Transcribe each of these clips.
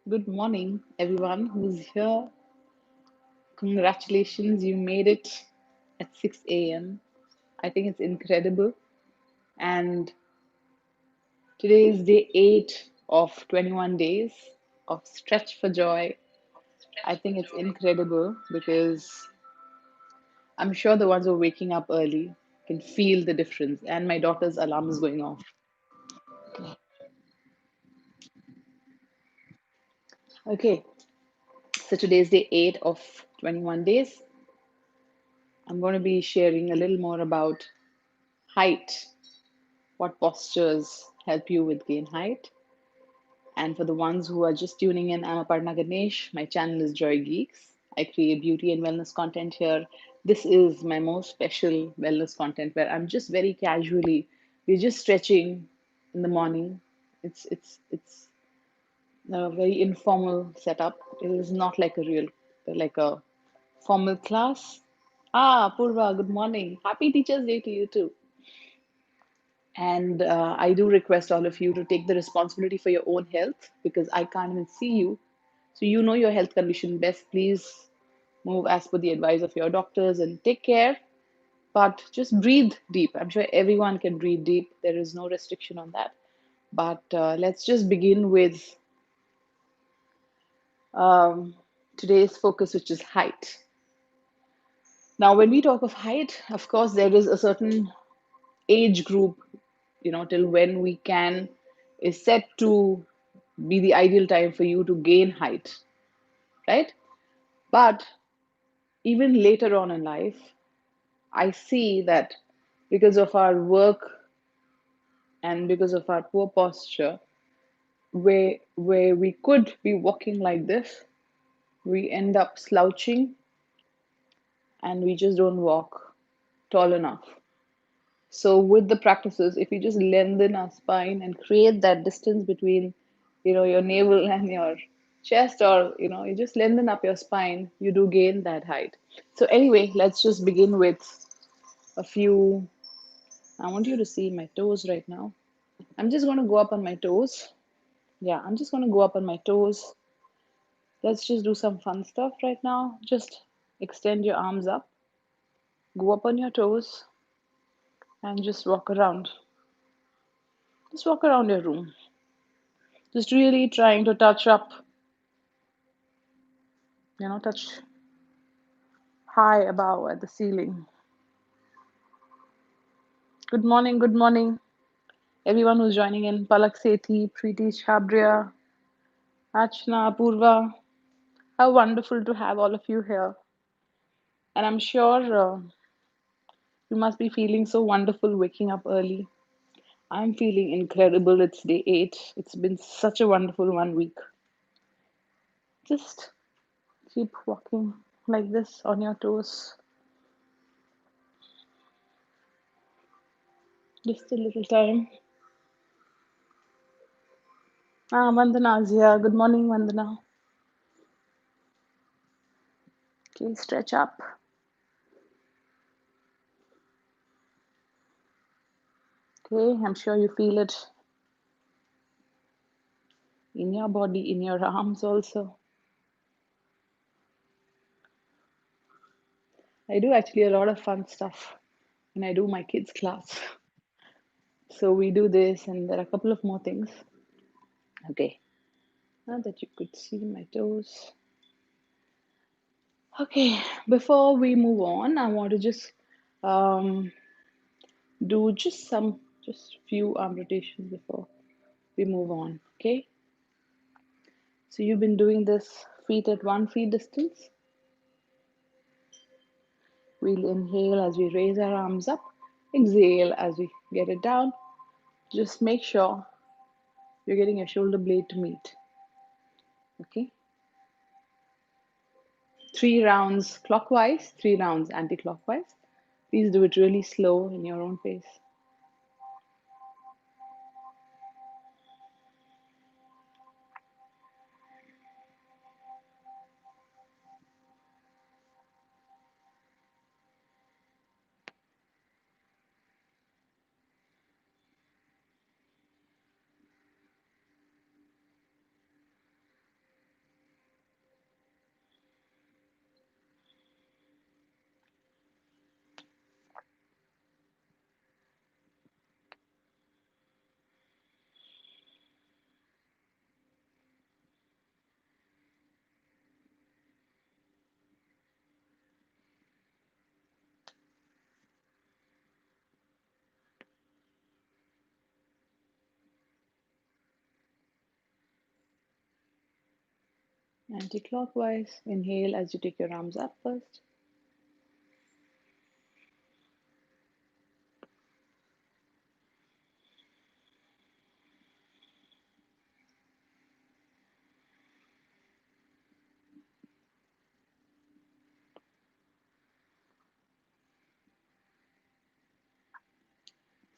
Good morning, everyone who's here. Congratulations, you made it at 6 a.m. I think it's incredible. And today is day 8 of 21 days of Stretch for Joy. I think it's incredible because I'm sure the ones who are waking up early can feel the difference. And my daughter's alarm is going off. Okay, so today's day 8 of 21 days. I'm going to be sharing a little more about height, what postures help you with gain height. And for the ones who are just tuning in, I'm Aparna Ganesh. My channel is JoyGeeks. I create beauty and wellness content here. This is my most special wellness content where I'm just very casually, we're just stretching in the morning. It's a very informal setup. It is not like a real, like a formal class. Ah, Purva, good morning. Happy Teachers' Day to you too. And I do request all of you to take the responsibility for your own health because I can't even see you. So, you know your health condition best. Please move as per the advice of your doctors and take care. But just breathe deep. I'm sure everyone can breathe deep. There is no restriction on that. But let's just begin with um, today's focus, which is height. Now, when we talk of height, of course, there is a certain age group, till when we can is set to be the ideal time for you to gain height, right? But even later on in life, I see that because of our work and because of our poor posture, where we could be walking like this, we end up slouching and we just don't walk tall enough. So with the practices, if you just lengthen our spine and create that distance between, your navel and your chest, or you just lengthen up your spine, you do gain that height. So anyway, let's just begin with a few. I want you to see my toes right now. I'm just going to go up on my toes. Yeah, I'm just going to go up on my toes. Let's just do some fun stuff right now. Just extend your arms up, go up on your toes, and just walk around. Just walk around your room. Just really trying to touch up, touch high above at the ceiling. Good morning, everyone who's joining in. Palak Sethi, Preeti Chabria, Achna, Purva. How wonderful to have all of you here. And I'm sure you must be feeling so wonderful waking up early. I'm feeling incredible. It's day 8. It's been such a wonderful 1 week. Just keep walking like this on your toes. Just a little time. Ah, Vandana's here. Good morning, Vandana. Okay, stretch up. Okay, I'm sure you feel it in your body, in your arms also. I do actually a lot of fun stuff when I do my kids' class. So we do this, and there are a couple of more things. Okay, now that you could see my toes. Okay, before we move on, I want to just um, do just few arm rotations before we move on. Okay, so you've been doing this feet at 1 feet distance. We'll inhale as we raise our arms up, exhale as we get it down. Just make sure you're getting your shoulder blade to meet. Okay, 3 rounds clockwise, 3 rounds anti-clockwise. Please do it really slow in your own pace. Anti-clockwise. Inhale as you take your arms up first.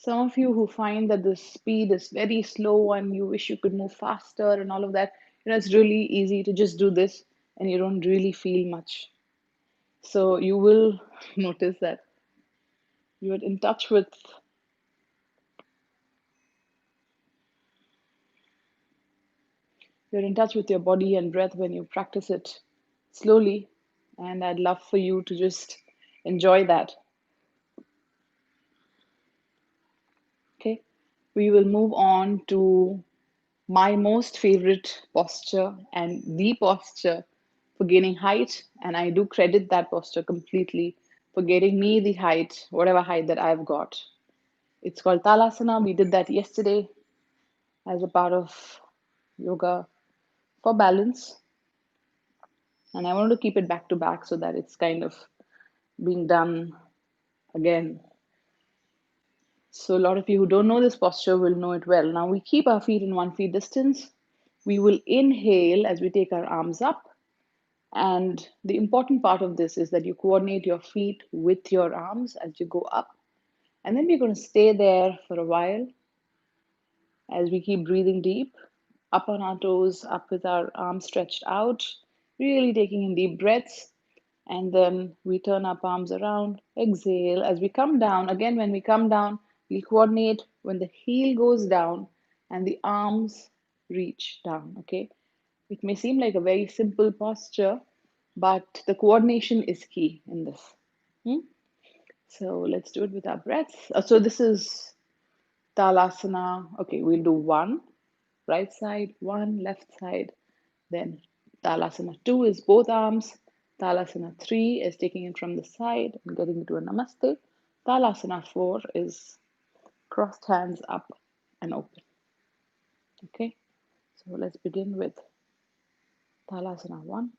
Some of you who find that the speed is very slow and you wish you could move faster and all of that, it's really easy to just do this and you don't really feel much. So you will notice that you're in touch with you're in touch with your body and breath when you practice it slowly. And I'd love for you to just enjoy that. Okay. We will move on to my most favorite posture and the posture for gaining height. And I do credit that posture completely for getting me the height, whatever height that I've got. It's called Talasana. We did that yesterday as a part of yoga for balance. And I wanted to keep it back to back so that it's kind of being done again. So, a lot of you who don't know this posture will know it well. Now, we keep our feet in 1 feet distance. We will inhale as we take our arms up. And the important part of this is that you coordinate your feet with your arms as you go up. And then we're going to stay there for a while as we keep breathing deep, up on our toes, up with our arms stretched out, really taking in deep breaths. And then we turn our palms around, exhale. As we come down, again, when we come down, we'll coordinate when the heel goes down and the arms reach down, okay? It may seem like a very simple posture, but the coordination is key in this. Hmm? So let's do it with our breaths. So this is Talasana. Okay, we'll do one, right side, one, left side. Then Talasana 2 is both arms. Talasana 3 is taking it from the side and getting into a Namaste. Talasana 4 is crossed hands up and open. Okay, so let's begin with Talasana 1.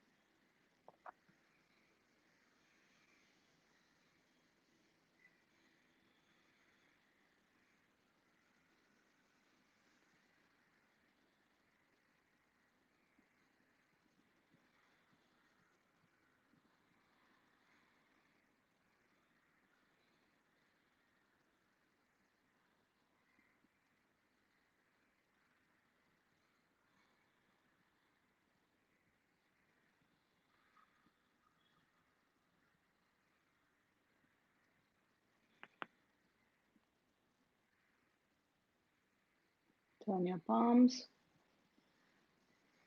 Turn your palms,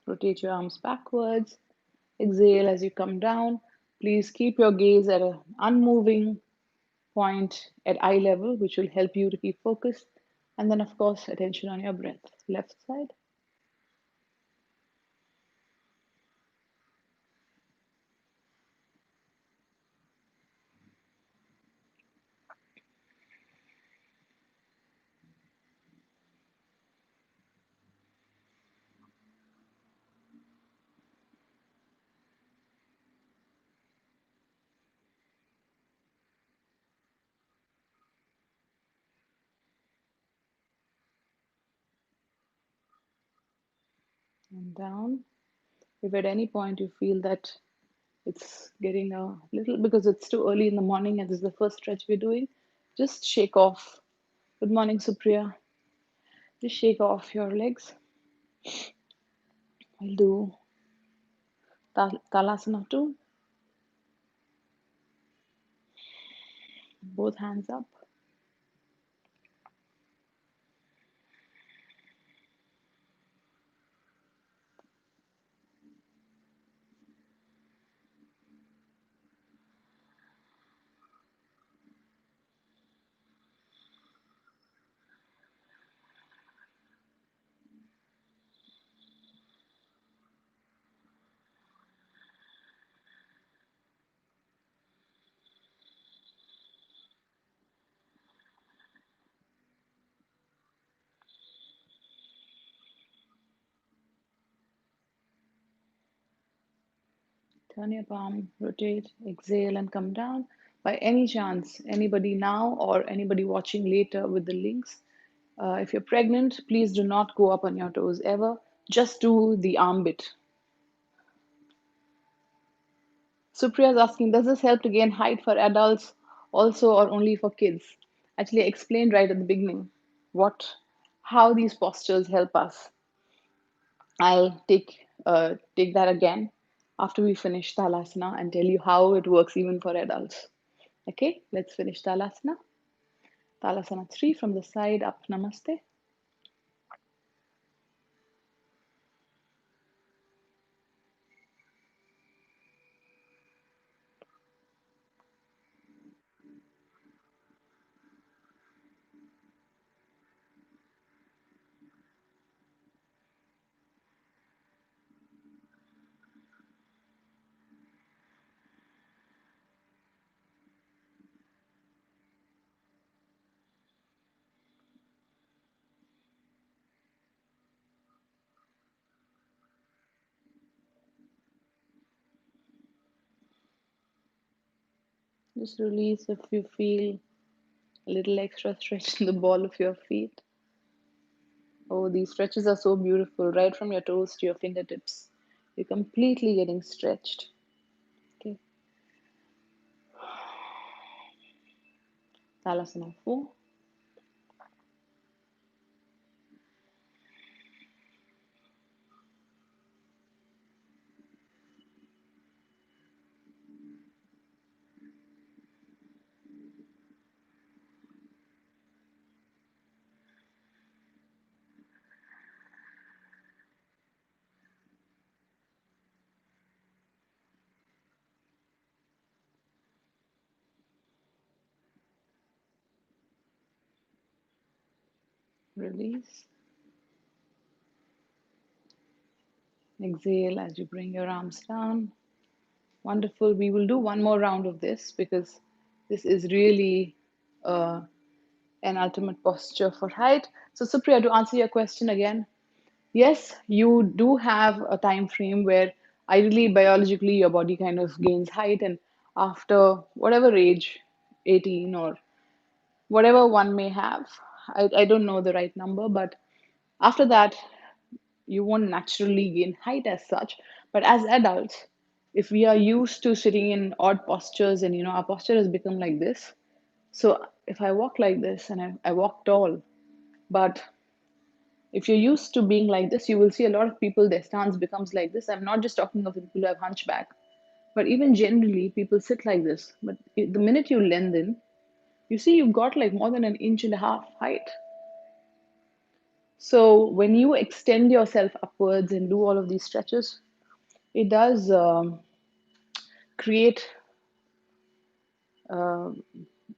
rotate your arms backwards. Exhale as you come down. Please keep your gaze at an unmoving point at eye level, which will help you to keep focused. And then, of course, attention on your breath. Left side. And down. If at any point you feel that it's getting a little, because it's too early in the morning and this is the first stretch we're doing, just shake off. Good morning, Supriya. Just shake off your legs. We'll do Talasana 2. Both hands up. Turn your palm, rotate, exhale, and come down. By any chance, anybody now or anybody watching later with the links, if you're pregnant, please do not go up on your toes ever. Just do the arm bit. Supriya is asking, does this help to gain height for adults also or only for kids? Actually, I explained right at the beginning how these postures help us. I'll take that again after we finish Talasana and tell you how it works even for adults. Okay, let's finish Talasana. Talasana 3 from the side up, Namaste. Just release if you feel a little extra stretch in the ball of your feet. Oh, these stretches are so beautiful, right from your toes to your fingertips. You're completely getting stretched. Okay, Talasana 4. Release. Exhale as you bring your arms down. Wonderful. We will do one more round of this because this is really an ultimate posture for height. So, Supriya, to answer your question again, yes, you do have a time frame where ideally biologically your body kind of gains height, and after whatever age, 18 or whatever one may have, I don't know the right number, but after that, you won't naturally gain height as such. But as adults, if we are used to sitting in odd postures and our posture has become like this, so if I walk like this and I walk tall, but if you're used to being like this, you will see a lot of people, their stance becomes like this. I'm not just talking of the people who have hunchback, but even generally, people sit like this. But the minute you lengthen, you see you've got like more than an inch and a half height. So when you extend yourself upwards and do all of these stretches, it does create uh,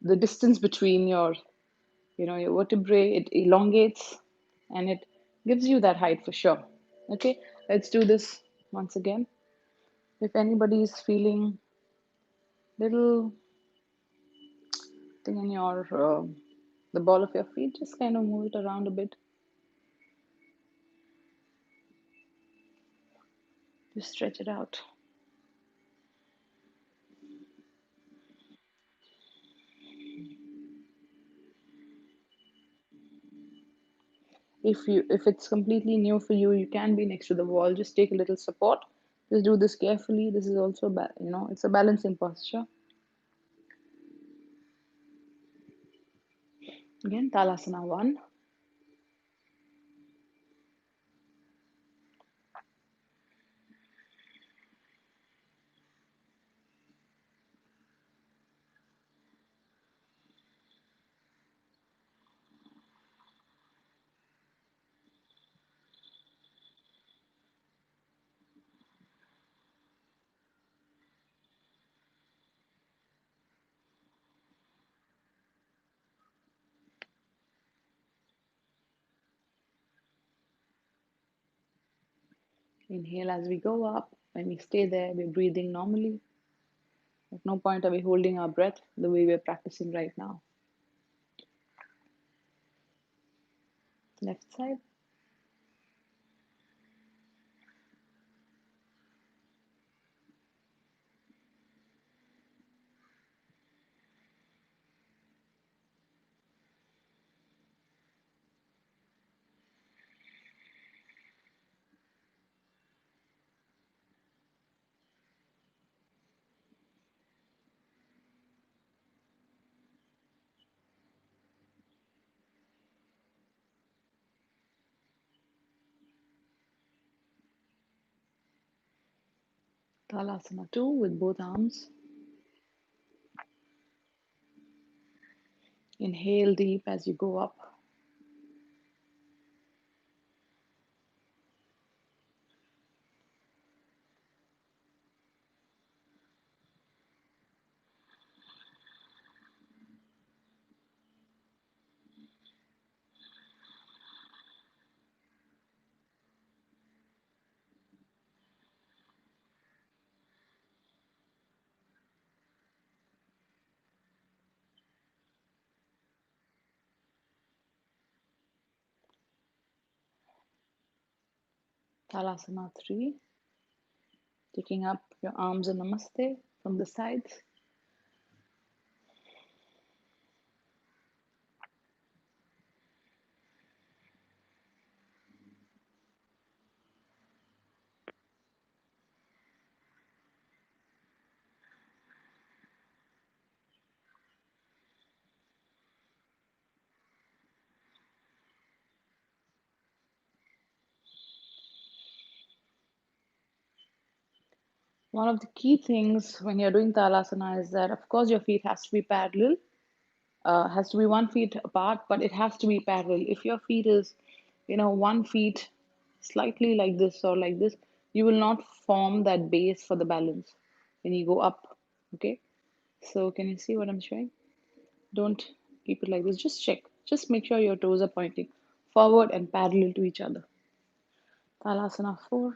the distance between your vertebrae. It elongates and it gives you that height for sure. Okay, let's do this once again. If anybody is feeling little thing in your the ball of your feet, just kind of move it around a bit. Just stretch it out. If it's completely new for you, you can be next to the wall. Just take a little support. Just do this carefully. This is also it's a balancing posture. Again, Talasana 1. Inhale as we go up. When we stay there, we're breathing normally. At no point are we holding our breath the way we're practicing right now. Left side. Talasana 2 with both arms. Inhale deep as you go up. Talasana 3, taking up your arms in Namaste from the sides. One of the key things when you're doing Talasana is that, of course, your feet has to be parallel, has to be 1 feet apart, but it has to be parallel. If your feet is, 1 feet slightly like this or like this, you will not form that base for the balance when you go up. Okay, so can you see what I'm showing? Don't keep it like this. Just check. Just make sure your toes are pointing forward and parallel to each other. Talasana 4.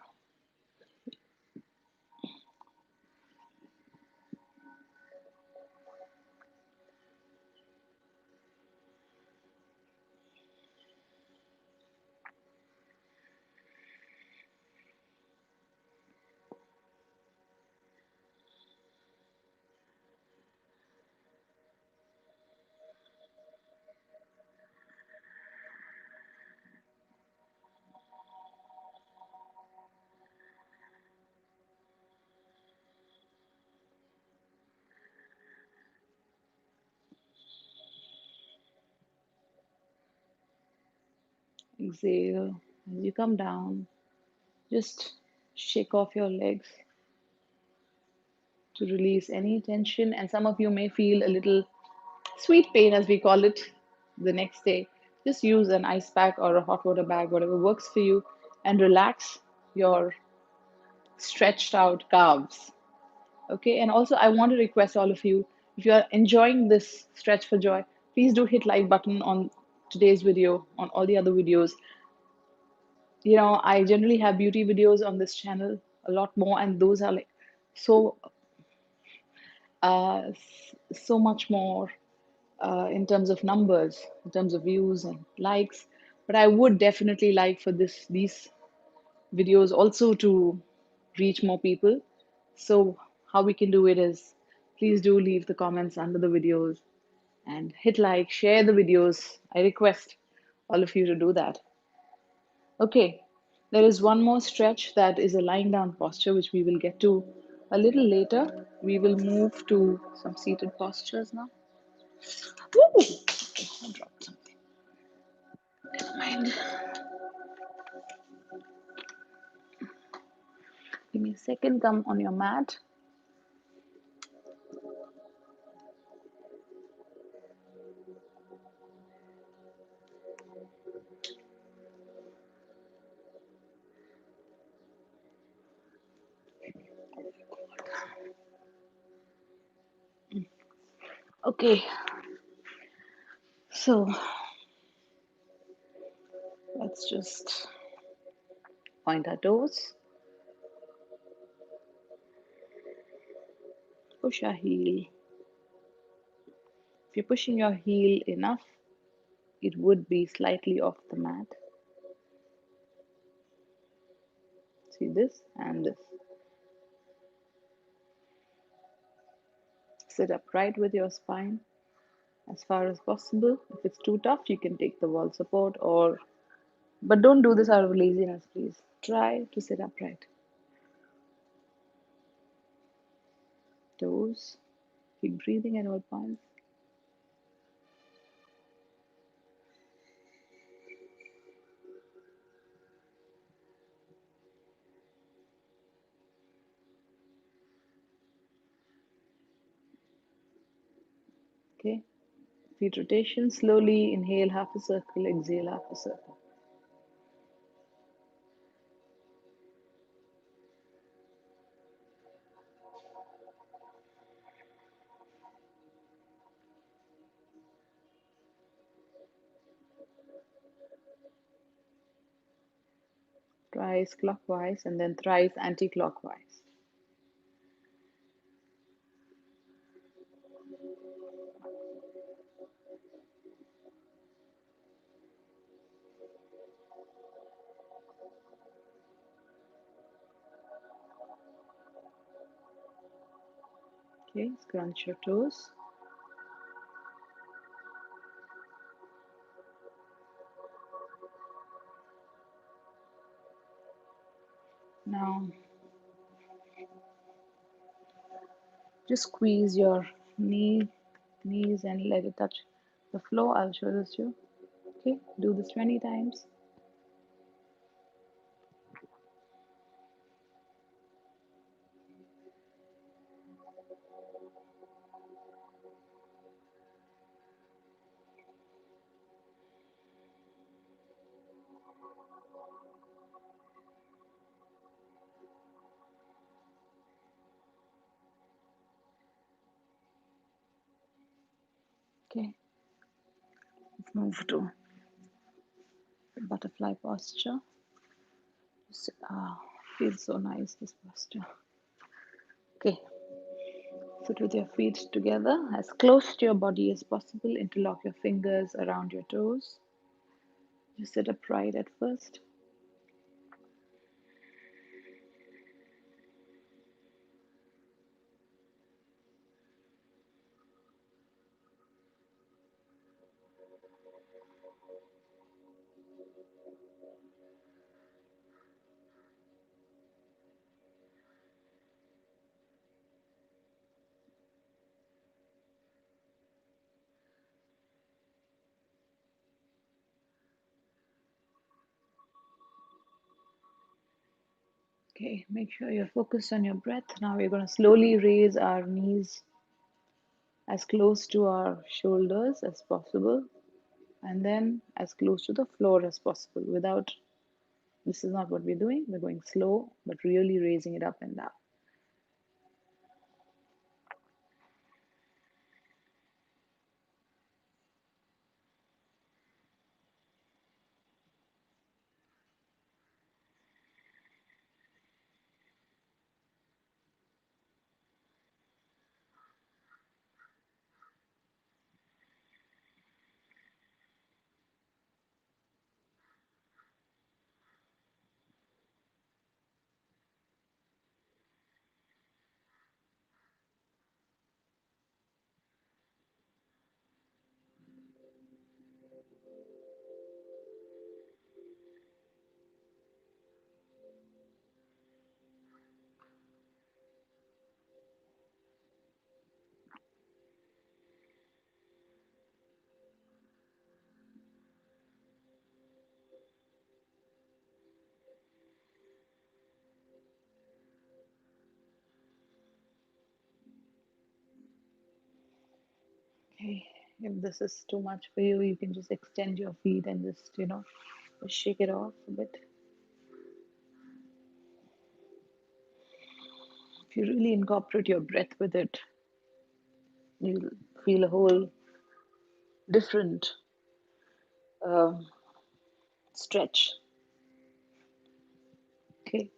Exhale. As you come down, just shake off your legs to release any tension. And some of you may feel a little sweet pain, as we call it, the next day. Just use an ice pack or a hot water bag, whatever works for you, and relax your stretched out calves. Okay, and also I want to request all of you, if you are enjoying this stretch for joy, please do hit like button on today's video, on all the other videos. I generally have beauty videos on this channel a lot more, and those are like so so much more in terms of numbers, in terms of views and likes. But I would definitely like for these videos also to reach more people. So how we can do it is, please do leave the comments under the videos and hit like, share the videos. I request all of you to do that. Okay, there is one more stretch that is a lying down posture, which we will get to a little later. We will move to some seated postures now. Woo! Okay, I dropped something. Never mind. Give me a second. Come on your mat. Okay, so let's just point our toes, push our heel. If you're pushing your heel enough, it would be slightly off the mat. See this and this. Sit upright with your spine as far as possible. If it's too tough, you can take the wall support, but don't do this out of laziness, please. Try to sit upright. Toes. Keep breathing at all points. Feet rotation. Slowly inhale half a circle, exhale half a circle. Thrice clockwise and then thrice anti-clockwise. Okay, scrunch your toes. Now, just squeeze your knees and let it touch the floor. I'll show this to you. Okay, do this 20 times. Okay, let's move to butterfly posture. Feels so nice, this posture. Okay, sit with your feet together as close to your body as possible. Interlock your fingers around your toes. Just sit upright at first. Okay, make sure you're focused on your breath. Now we're going to slowly raise our knees as close to our shoulders as possible, and then as close to the floor as possible. Without, this is not what we're doing. We're going slow, but really raising it up and down. Okay, if this is too much for you, you can just extend your feet and just, just shake it off a bit. If you really incorporate your breath with it, you'll feel a whole different um, stretch. Okay,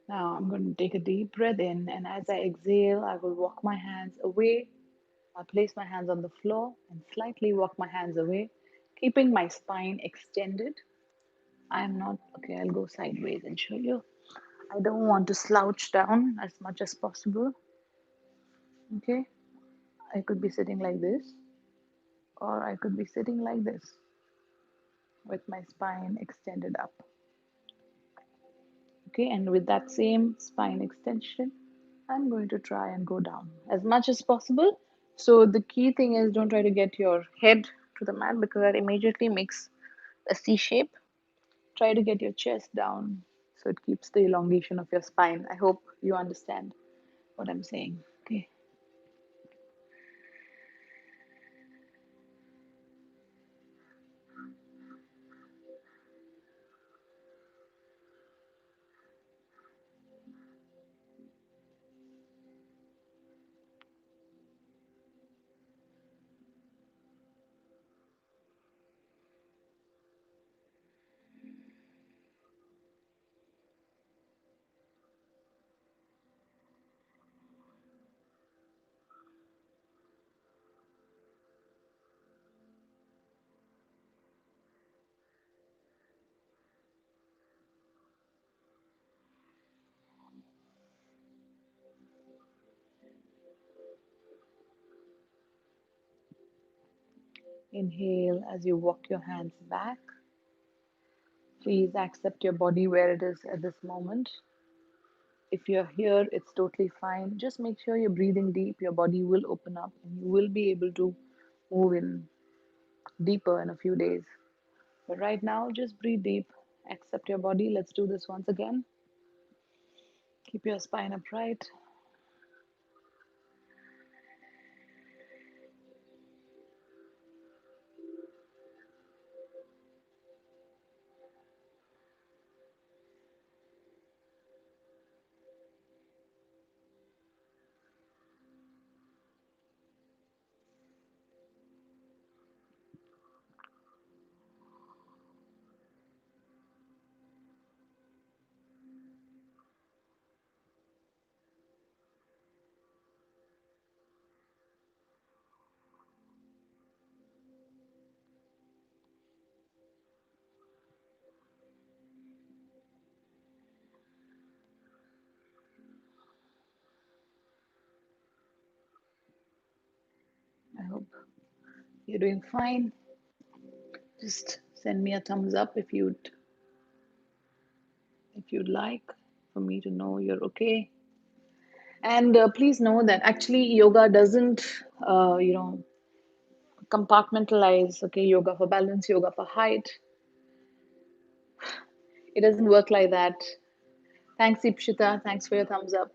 now I'm going to take a deep breath in, and as I exhale, I will walk my hands away. I place my hands on the floor and slightly walk my hands away, keeping my spine extended. I'm not, okay, I'll go sideways and show you. I don't want to slouch down as much as possible. Okay, I could be sitting like this, or I could be sitting like this with my spine extended up. Okay, and with that same spine extension, I'm going to try and go down as much as possible. So the key thing is, don't try to get your head to the mat because that immediately makes a C shape. Try to get your chest down so it keeps the elongation of your spine. I hope you understand what I'm saying. Okay. Inhale as you walk your hands back. Please accept your body where it is at this moment. If you're here, it's totally fine. Just make sure you're breathing deep. Your body will open up and you will be able to move in deeper in a few days. But right now, just breathe deep. Accept your body. Let's do this once again. Keep your spine upright. I hope you're doing fine. Just send me a thumbs up if you'd like for me to know you're okay. And please know that actually yoga doesn't, compartmentalize. Okay, yoga for balance, yoga for height. It doesn't work like that. Thanks, Ipshita. Thanks for your thumbs up.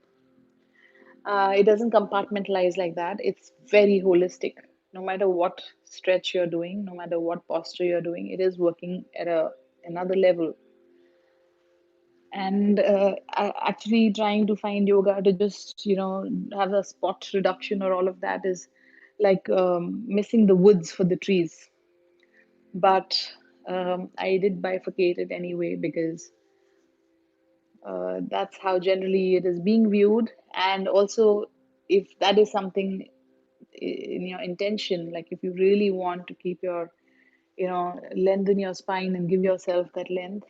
It doesn't compartmentalize like that. It's very holistic. No matter what stretch you're doing, no matter what posture you're doing, it is working at another level. And actually trying to find yoga to just have a spot reduction or all of that is like missing the woods for the trees. But I did bifurcate it anyway because that's how generally it is being viewed. And also, if that is something in your intention, like if you really want to keep your lengthen your spine and give yourself that length,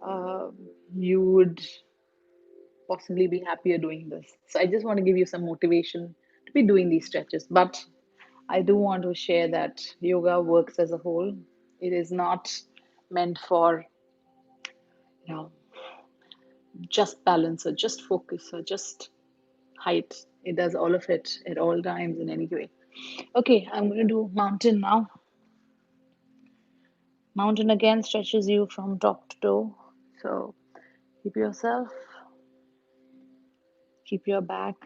uh, you would possibly be happier doing this. So I just want to give you some motivation to be doing these stretches. But I do want to share that yoga works as a whole. It is not meant for you know just balance or just focus or just height. It does all of it at all times in any way. Okay, I'm going to do mountain now. Mountain again stretches you from top to toe. So keep yourself, keep your back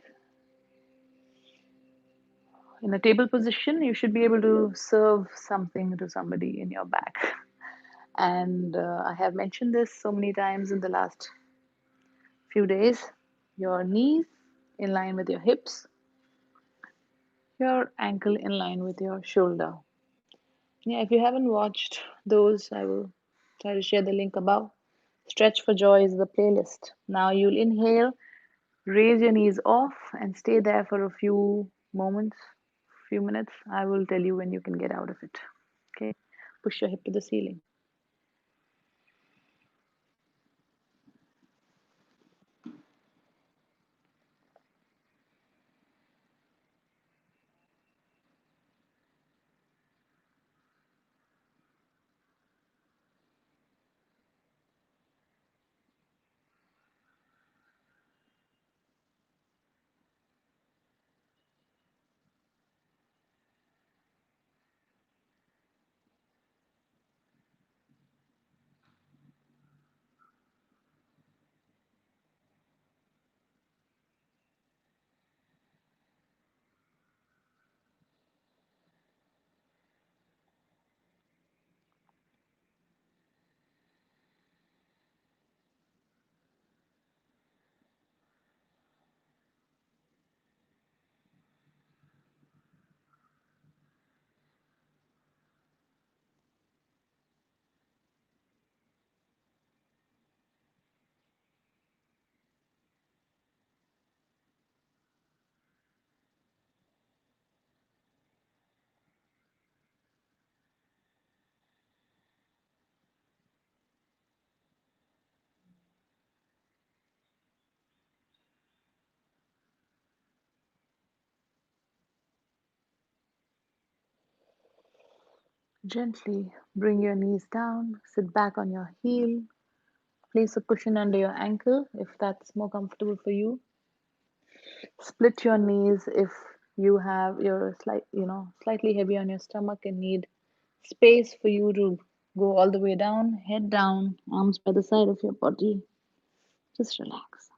in a table position. You should be able to serve something to somebody in your back. And I have mentioned this so many times in the last few days. Your knees in line with your hips, your ankle in line with your shoulder. Yeah, if you haven't watched those, I will try to share the link above. Stretch for Joy is the playlist. Now you'll inhale, raise your knees off, and stay there for a few moments, few minutes. I will tell you when you can get out of it. Okay? Push your hip to the ceiling. Gently bring your knees down, sit back on your heel, place a cushion under your ankle if that's more comfortable for you. Split your knees if you're slightly heavy on your stomach and need space for you to go all the way down, head down, arms by the side of your body. Just relax.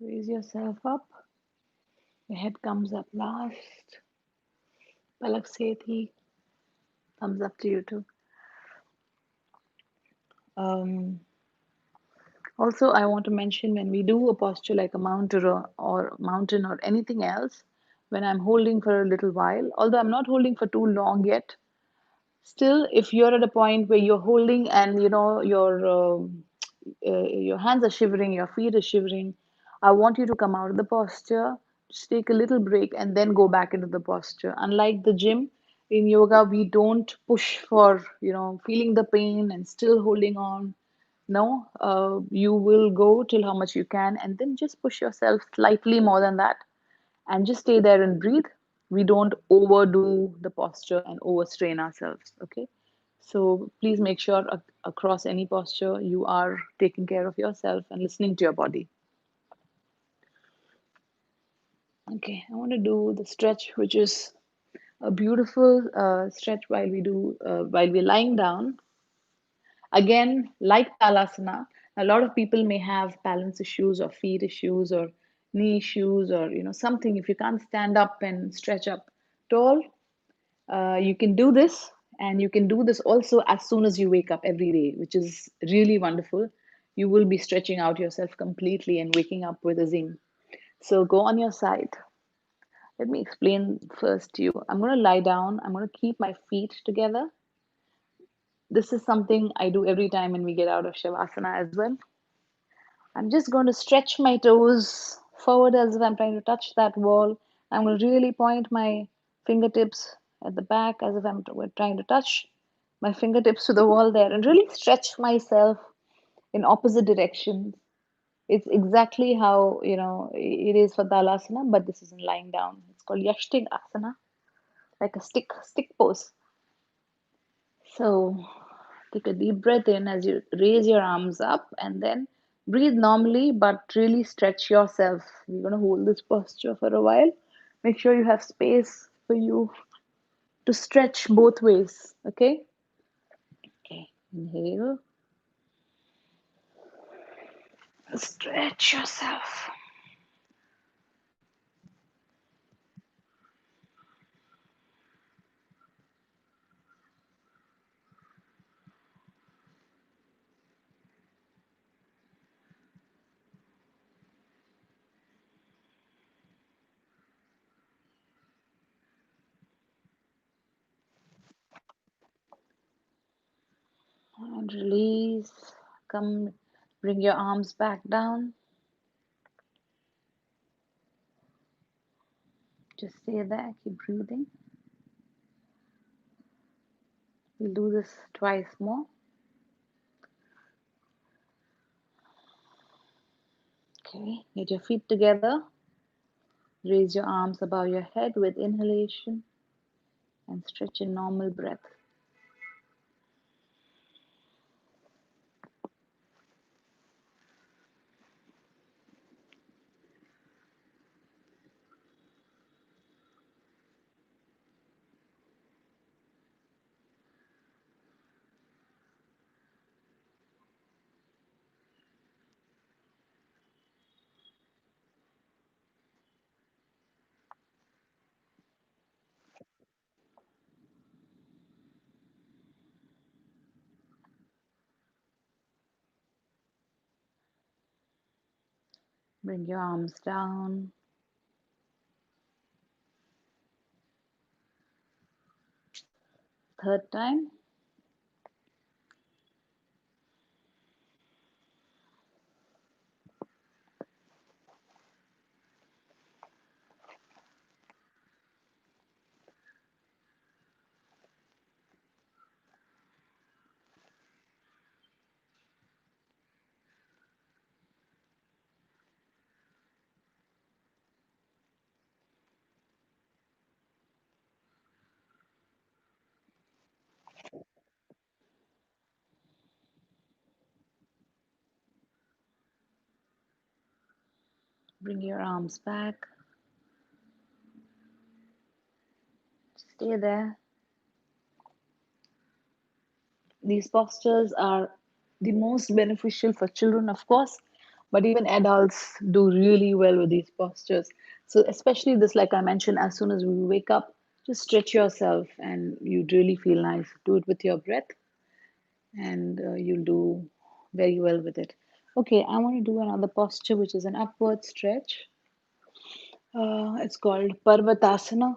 Raise yourself up. Your head comes up last. Palak Sethi, thumbs up to you too. Um, Also, I want to mention when we do a posture like a mountain or anything else, when I'm holding for a little while, although I'm not holding for too long yet, still, if you're at a point where you're holding and your hands are shivering, your feet are shivering, I want you to come out of the posture, just take a little break, and then go back into the posture. Unlike the gym, in yoga, we don't push for feeling the pain and still holding on. No, you will go till how much you can, and then just push yourself slightly more than that and just stay there and breathe. We don't overdo the posture and overstrain ourselves. Okay. So please make sure across any posture you are taking care of yourself and listening to your body. Okay. I want to do the stretch, which is a beautiful stretch while we're lying down. Again, like Talasana, a lot of people may have balance issues or feet issues or knee issues or something. If you can't stand up and stretch up tall, you can do this, and you can do this also as soon as you wake up every day, which is really wonderful. You will be stretching out yourself completely and waking up with a zing. So go on your side. Let me explain first to you. I'm going to lie down. I'm going to keep my feet together. This is something I do every time when we get out of Shavasana as well. I'm just going to stretch my toes forward as if I'm trying to touch that wall. I'm going to really point my fingertips at the back as if I'm trying to touch my fingertips to the wall there and really stretch myself in opposite directions. It's exactly how it is for Talasana, but this is in lying down. It's called Yashtig Asana, like a stick pose. So take a deep breath in as you raise your arms up and then breathe normally, but really stretch yourself. You're going to hold this posture for a while. Make sure you have space for you to stretch both ways. Okay? Okay. Inhale. Stretch yourself. And release. Come, bring your arms back down. Just stay there. Keep breathing. We'll do this twice more. Okay. Get your feet together. Raise your arms above your head with inhalation and stretch in normal breath. Bring your arms down. Third time. Bring your arms back. Stay there. These postures are the most beneficial for children, of course, but even adults do really well with these postures. So, especially this, like I mentioned, as soon as we wake up, just stretch yourself and you really feel nice. Do it with your breath, and you'll do very well with it. Okay, I want to do another posture, which is an upward stretch. It's called Parvatasana.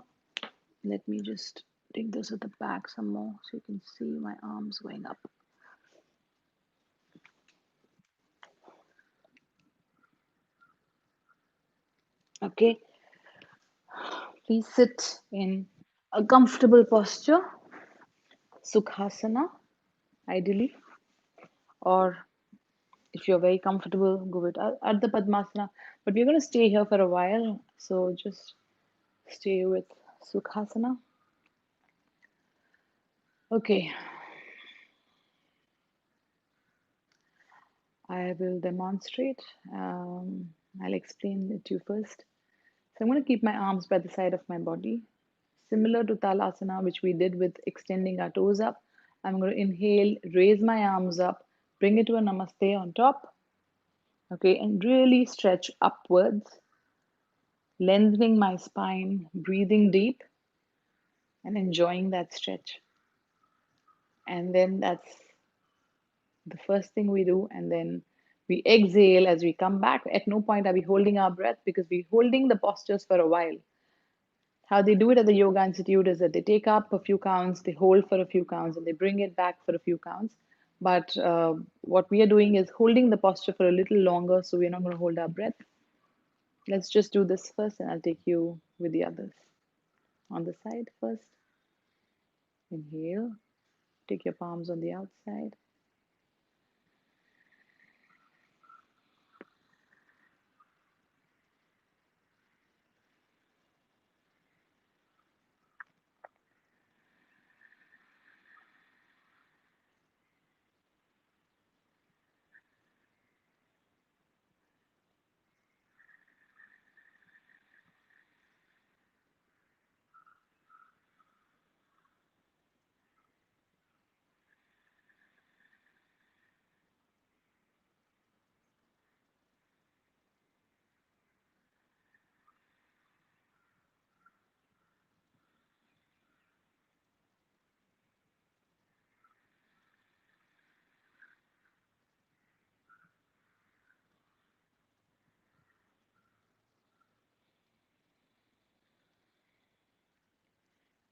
Let me just take this at the back some more so you can see my arms going up. Okay, please sit in a comfortable posture, Sukhasana, ideally, or if you're very comfortable, go with Ardha Padmasana. But we're going to stay here for a while, so just stay with Sukhasana. Okay, I will demonstrate. I'll explain it to you first. So I'm going to keep my arms by the side of my body, similar to Talasana, which we did with extending our toes up. I'm going to inhale, raise my arms up, bring it to a namaste on top. Okay, and really stretch upwards, lengthening my spine, breathing deep, and enjoying that stretch. And then that's the first thing we do. And then we exhale as we come back. At no point are we holding our breath because we're holding the postures for a while. How they do it at the Yoga Institute is that they take up a few counts, they hold for a few counts, and they bring it back for a few counts. But what we are doing is holding the posture for a little longer, so we're not going to hold our breath. Let's just do this first, and I'll take you with the others. On the side first, inhale, take your palms on the outside.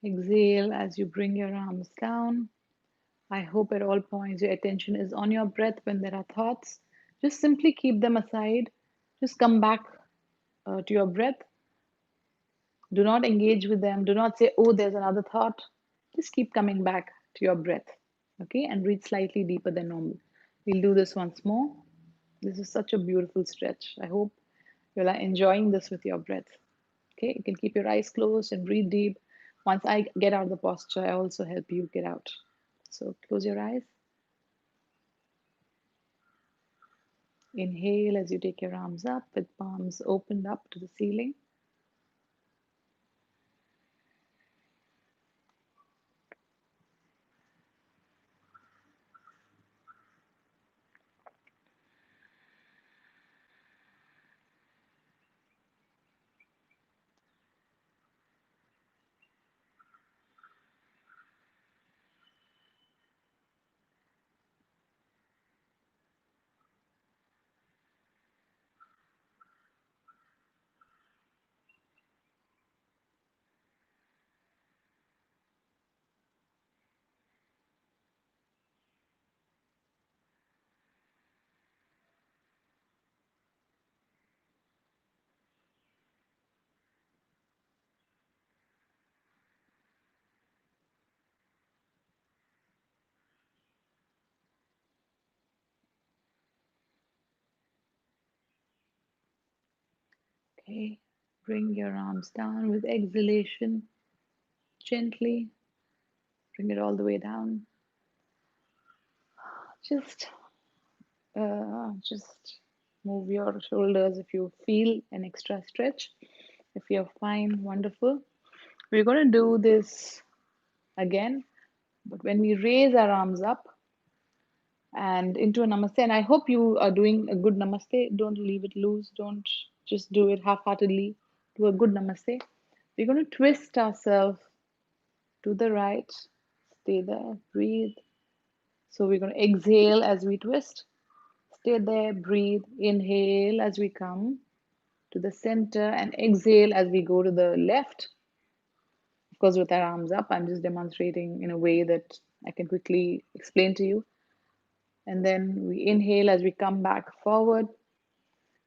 Exhale as you bring your arms down. I hope at all points your attention is on your breath when there are thoughts. Just simply keep them aside. Just come back to your breath. Do not engage with them. Do not say, oh, there's another thought. Just keep coming back to your breath. Okay, and breathe slightly deeper than normal. We'll do this once more. This is such a beautiful stretch. I hope you're enjoying this with your breath. Okay, you can keep your eyes closed and breathe deep. Once I get out of the posture, I also help you get out. So close your eyes. Inhale as you take your arms up with palms opened up to the ceiling. Okay, bring your arms down with exhalation. Gently bring it all the way down. Just move your shoulders if you feel an extra stretch. If you're fine, wonderful. We're going to do this again, but when we raise our arms up and into a namaste, and I hope you are doing a good namaste. Don't leave it loose. Don't just do it half-heartedly. Do a good namaste. We're going to twist ourselves to the right. Stay there. Breathe. So we're going to exhale as we twist. Stay there. Breathe. Inhale as we come to the center and exhale as we go to the left. Of course, with our arms up, I'm just demonstrating in a way that I can quickly explain to you. And then we inhale as we come back forward.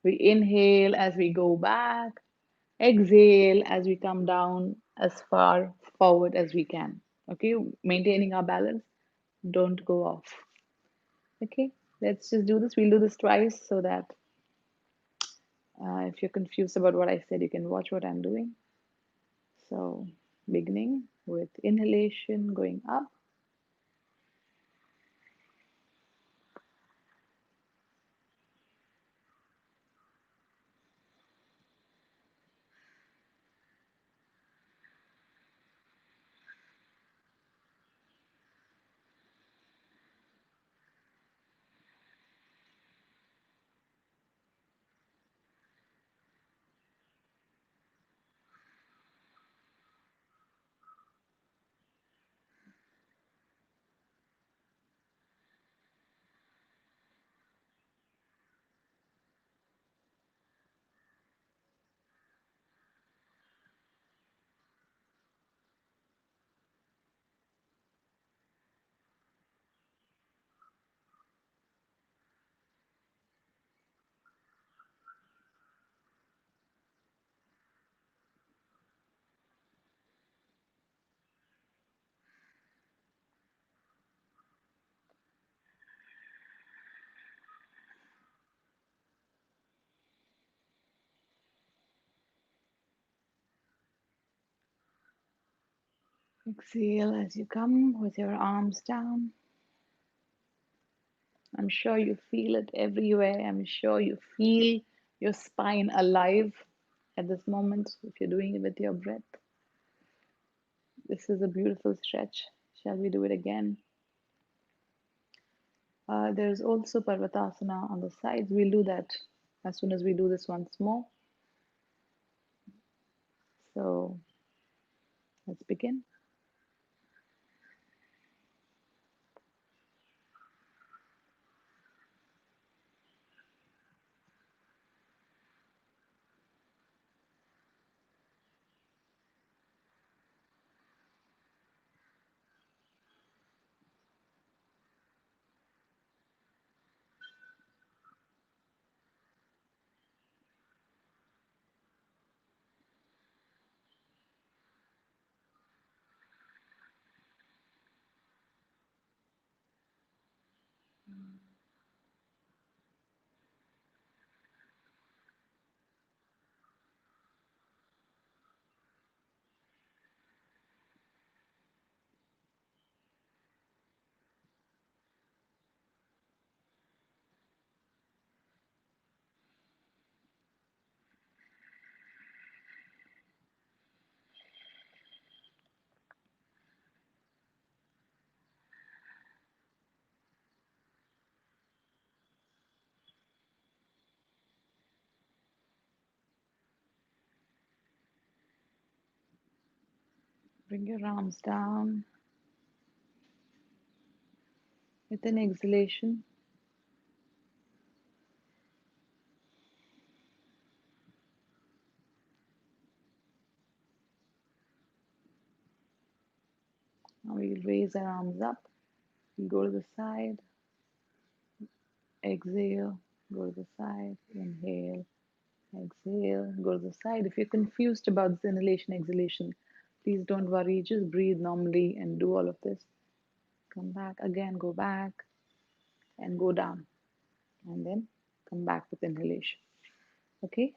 We inhale as we go back. Exhale as we come down as far forward as we can. Okay, maintaining our balance. Don't go off. Okay, let's just do this. We'll do this twice so that if you're confused about what I said, you can watch what I'm doing. So, beginning with inhalation going up. Exhale as you come with your arms down. I'm sure you feel it everywhere. I'm sure you feel your spine alive at this moment if you're doing it with your breath. This is a beautiful stretch. Shall we do it again? There's also Parvatasana on the sides. We'll do that as soon as we do this once more. So let's begin. Bring your arms down with an exhalation. Now we'll raise our arms up. We'll go to the side. Exhale. Go to the side. Inhale. Exhale. Go to the side. If you're confused about this inhalation, exhalation, please don't worry. Just breathe normally and do all of this. Come back again. Go back and go down. And then come back with inhalation. Okay?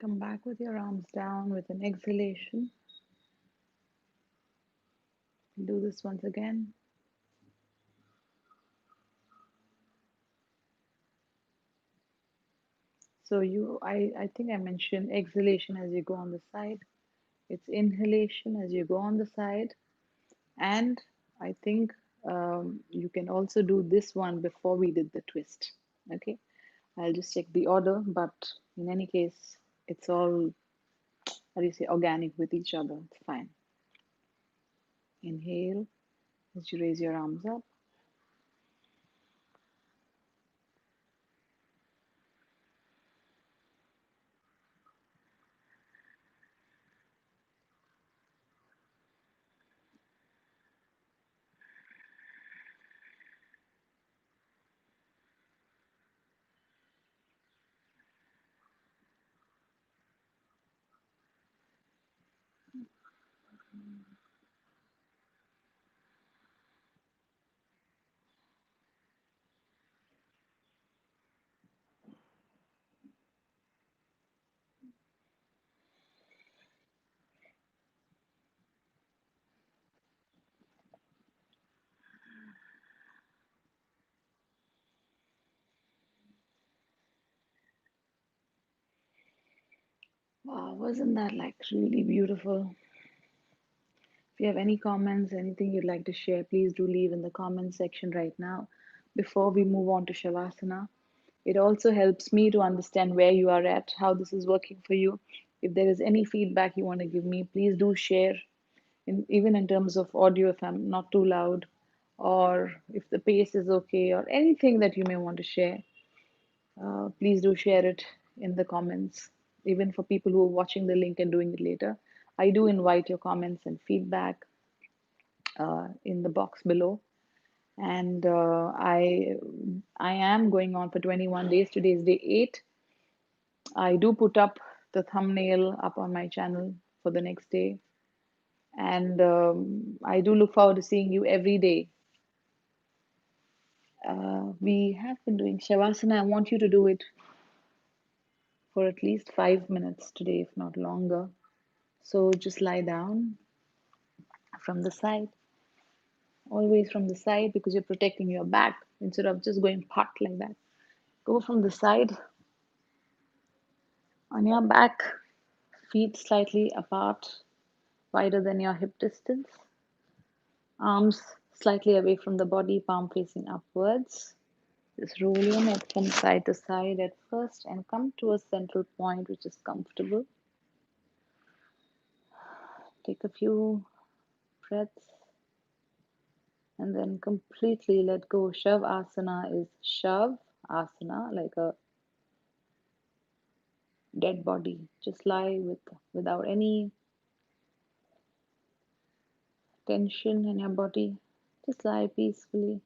Come back with your arms down with an exhalation. Do this once again. So I think I mentioned exhalation as you go on the side. It's inhalation as you go on the side. And I think you can also do this one before we did the twist. Okay, I'll just check the order, but in any case, it's all, how do you say, organic with each other. It's fine. Inhale as you raise your arms up. Wow, wasn't that like really beautiful? If you have any comments, anything you'd like to share, please do leave in the comment section right now before we move on to Shavasana. It also helps me to understand where you are at, how this is working for you. If there is any feedback you want to give me, please do share, even in terms of audio, if I'm not too loud, or if the pace is okay, or anything that you may want to share. Please do share it in the comments, even for people who are watching the link and doing it later. I do invite your comments and feedback in the box below. And I am going on for 21 days. Today is day 8. I do put up the thumbnail up on my channel for the next day. And I do look forward to seeing you every day. We have been doing Shavasana. I want you to do it for at least 5 minutes today, if not longer. So just lie down from the side, always from the side, because you're protecting your back instead of just going pot like that. Go from the side on your back, feet slightly apart, wider than your hip distance, arms slightly away from the body, palm facing upwards. Just roll your neck from side to side at first and come to a central point which is comfortable. Take a few breaths and then completely let go. Shavasana is shav asana, like a dead body. Just lie without any tension in your body. Just lie peacefully.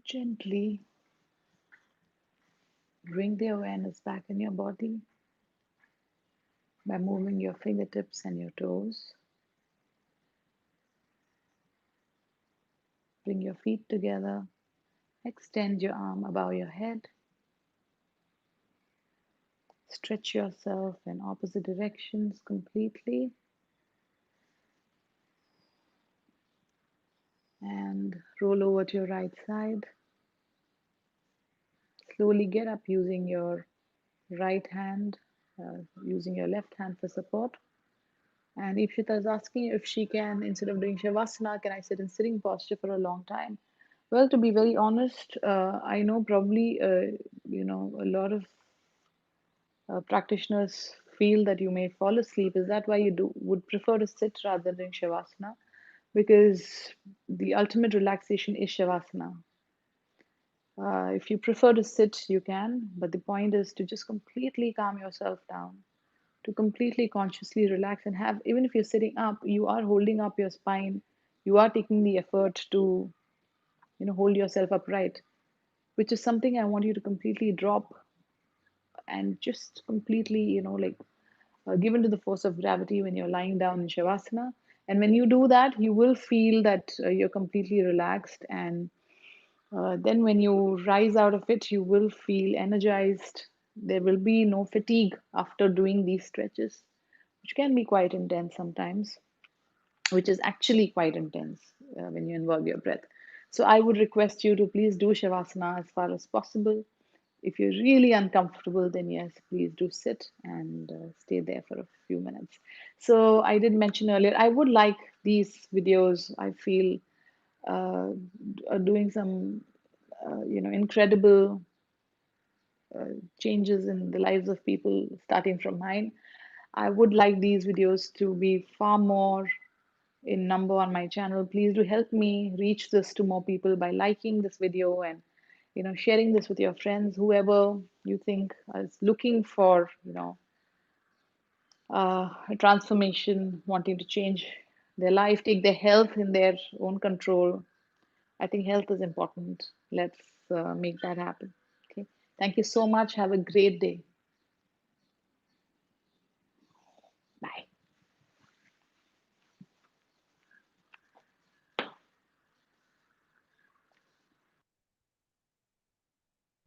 Gently bring the awareness back in your body by moving your fingertips and your toes. Bring your feet together. Extend your arm above your head. Stretch yourself in opposite directions completely. And roll over to your right side. Slowly get up using your right hand, using your left hand for support. And Ishita is asking if she can, instead of doing Shavasana, can I sit in sitting posture for a long time? Well, to be very honest, I know probably, a lot of practitioners feel that you may fall asleep. Is that why you would prefer to sit rather than doing Shavasana? Because the ultimate relaxation is Shavasana. If you prefer to sit, you can, but the point is to just completely calm yourself down, to completely consciously relax and have, even if you're sitting up, you are holding up your spine, you are taking the effort to, hold yourself upright, which is something I want you to completely drop and just completely, given to the force of gravity when you're lying down in Shavasana. And when you do that, you will feel that you're completely relaxed. And then when you rise out of it, you will feel energized. There will be no fatigue after doing these stretches, which can be quite intense sometimes, which is actually quite intense when you involve your breath. So I would request you to please do Shavasana as far as possible. If you're really uncomfortable, then yes, please do sit and stay there for a few minutes. So I did mention earlier, I would like these videos, I feel, uh, are doing some, incredible changes in the lives of people, starting from mine. I would like these videos to be far more in number on my channel. Please do help me reach this to more people by liking this video and sharing this with your friends, whoever you think is looking for a transformation, wanting to change their life, take their health in their own control. I think health is important. Let's make that happen. Okay. Thank you so much. Have a great day. Bye.